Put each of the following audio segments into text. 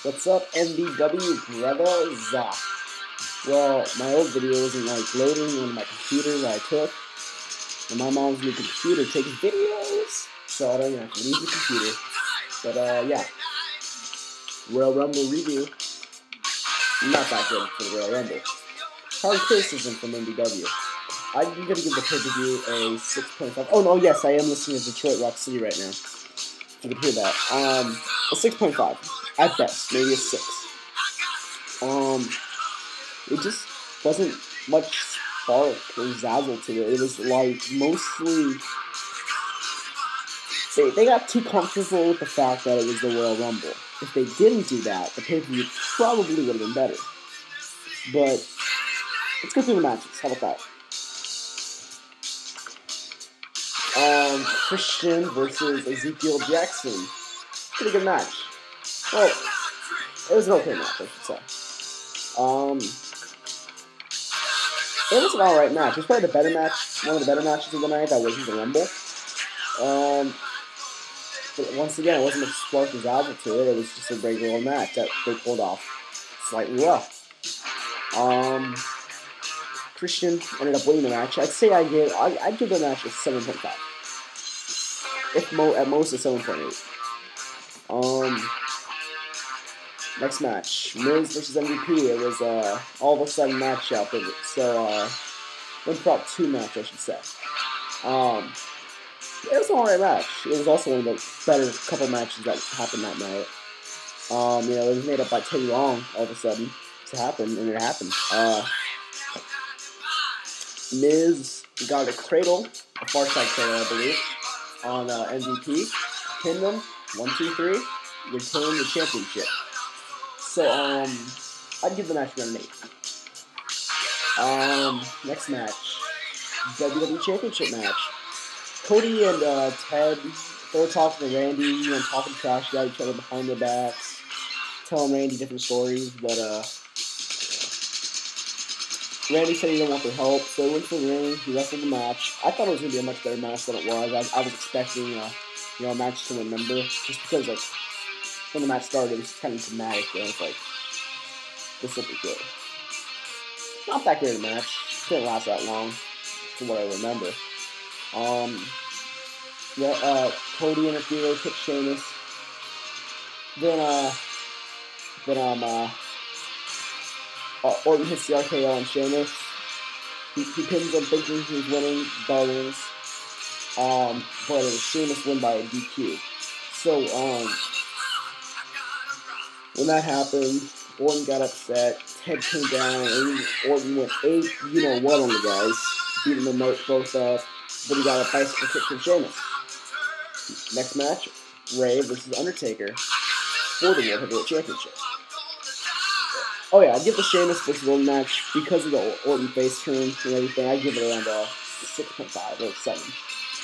What's up, MVW brothers? Well, my old video wasn't like loading on my computer that I took. And my mom's new computer takes videos, so I don't even have to leave the computer. But yeah, Royal Rumble review. Not that good for the Royal Rumble. Hard criticism from MVW. I'm gonna give the pay-per-view a 6.5. Oh no, yes, I am listening to Detroit Rock City right now. If you can hear that. A 6.5 at best, maybe a 6. It just wasn't much spark or zazzle to it. It was like mostly they got too comfortable with the fact that it was the Royal Rumble. If they didn't do that, the pay-per-view probably would have been better. But let's go through the matches. How about that? Christian versus Ezekiel Jackson. Pretty good match. Well, it was an okay match, I should say. It was an alright match. It was probably the better match, one of the better matches of the night that wasn't the Rumble. But once again, it wasn't a spark or zazzle to it. It was just a regular match that they pulled off slightly well. Christian ended up winning the match. I'd say I'd give the match a 7.5. At most a 7.8. Next match, Miz versus MVP. It was all of a sudden matchup. So improv 2 match, I should say. It was an alright match. It was also one of the better couple matches that happened that night. It was made up by Teddy Long all of a sudden to happen, and it happened. Miz got a cradle, a far side cradle, I believe, on MVP. Pinned him, 1, 2, 3, retained the championship. So, I'd give the match an 8. Next match, WWE Championship match. Cody and Ted, they were talking to Randy, talking trash about each other behind their backs, telling Randy different stories, but Randy said he didn't want their help, so he went to the ring, he wrestled the match. I thought it was going to be a much better match than it was. I was expecting a match to remember, just because when the match started, it was kind of dramatic, and it's like, this will be good. Not that great a match. Didn't last that long, from what I remember. Cody interfered, hit Sheamus. Then Orton hits the RKO on Sheamus. He pins him thinking he's winning, bell rings. But it was Sheamus win by a DQ. So, when that happened, Orton got upset. Ted came down, and Orton went 8 you-know-what on the guys, beating them both up. But he got a bicycle kick from Sheamus. Next match, Rey versus Undertaker for the World Heavyweight Championship. Oh yeah, I'd give the Sheamus versus Orton match, because of the Orton face turn and everything, I'd give it around a 6.5 or 7.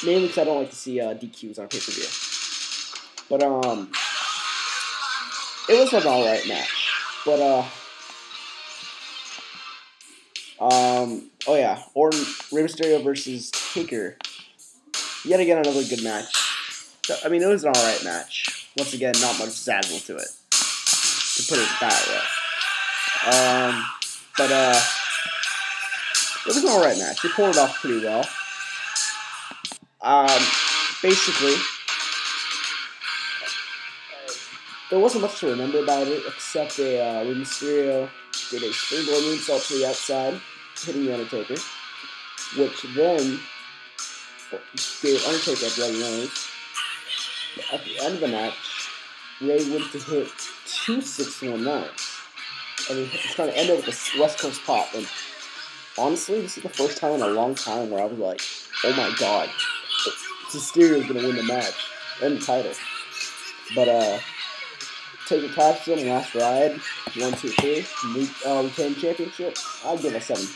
Mainly because I don't like to see DQs on pay-per-view. But it was an alright match. But oh yeah, Rey Mysterio versus Taker. Yet again, another good match. I mean, it was an alright match. Once again, not much zazzle to it, to put it that way. But it was an alright match. They pulled it off pretty well. Basically, there wasn't much to remember about it, except Rey Mysterio did a springboard moonsault to the outside, hitting the Undertaker, which then gave Undertaker a bloody nose. At the end of the match, Rey went to hit 2 619s. And he's trying to end it with a West Coast pop. And honestly, this is the first time in a long time where I was like, oh my god, Mysterio is going to win the match and the title. But Taker taps him, last ride, 1, 2, 3, retain championship. I'd give it a 7.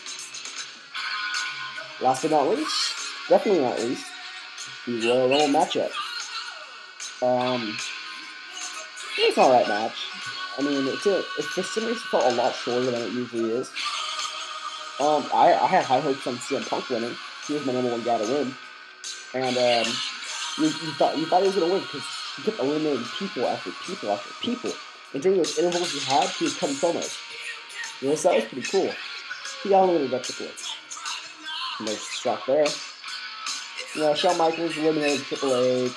Last but not least, definitely not least, the Royal Rumble matchup. It was an alright match. I mean, it for some reason felt a lot shorter than it usually is. I had high hopes on CM Punk winning. He was my number 1 guy to win. And you thought he was going to win because he kept eliminating people after people after people. And during those intervals he had, he was cutting promos. You know, so that was pretty cool. He got eliminated by Triple H. And there's shock there. You know, Shawn Michaels eliminated Triple H.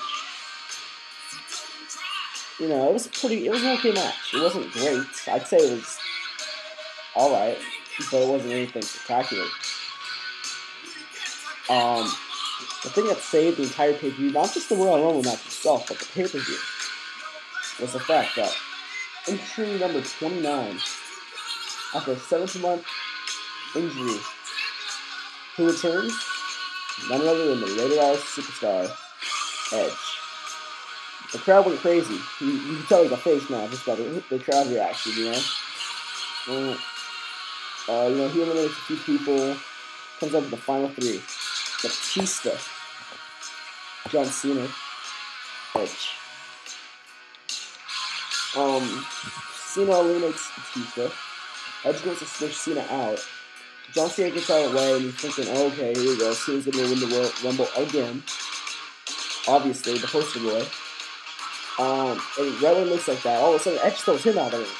You know, it was an okay match. It wasn't great. I'd say it was alright, but it wasn't anything spectacular. The thing that saved the entire pay-per-view, not just the Royal Rumble match itself, but the pay-per-view, was the fact that entry number 29, after a 17-month injury, who returns? None other than the Rated R superstar, Edge. The crowd went crazy. You can tell it was a face now just by the crowd reaction, you know? You know, he eliminates a few people, comes up with the final three. Batista, John Cena, Edge. Cena eliminates Batista. Edge goes to switch Cena out. John Cena gets out of the way and he's thinking, oh, okay, here we go. Cena's going to win the Royal Rumble again. Obviously, the poster boy. And right when it looks like that, all of a sudden Edge throws him out of the ring.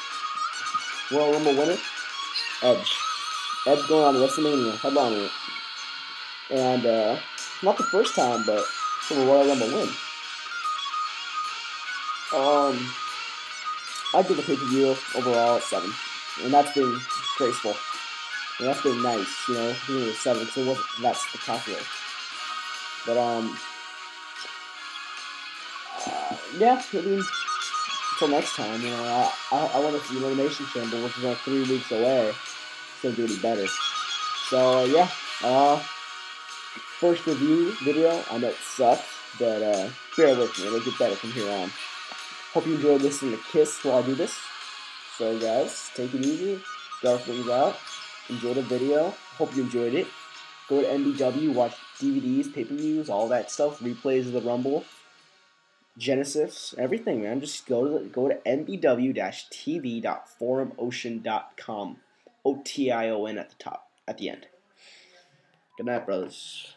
Royal Rumble winner, Edge. Edge going on to WrestleMania, headlining it. And not the first time, but for a Royal Rumble win. I give the pay-per-view overall at 7. And that's been graceful. And that's been nice, you know, giving it a 7, because it wasn't that spectacular. But, yeah, I mean, until next time, you know, I want to see Elimination Chamber, which is only 3 weeks away. It's going to do any better. So, yeah, first review video. I know it sucked, but bear with me. It'll get better from here on. Hope you enjoyed listening to Kiss while I do this. So, guys, take it easy. Darth Wings out. Enjoy the video. Hope you enjoyed it. Go to MBW, watch DVDs, pay-per-views, all that stuff, replays of the Rumble, Genesis, everything, man. Just go to mbw-tv.forumocean.com. OTION at the top, at the end. Good night, brothers.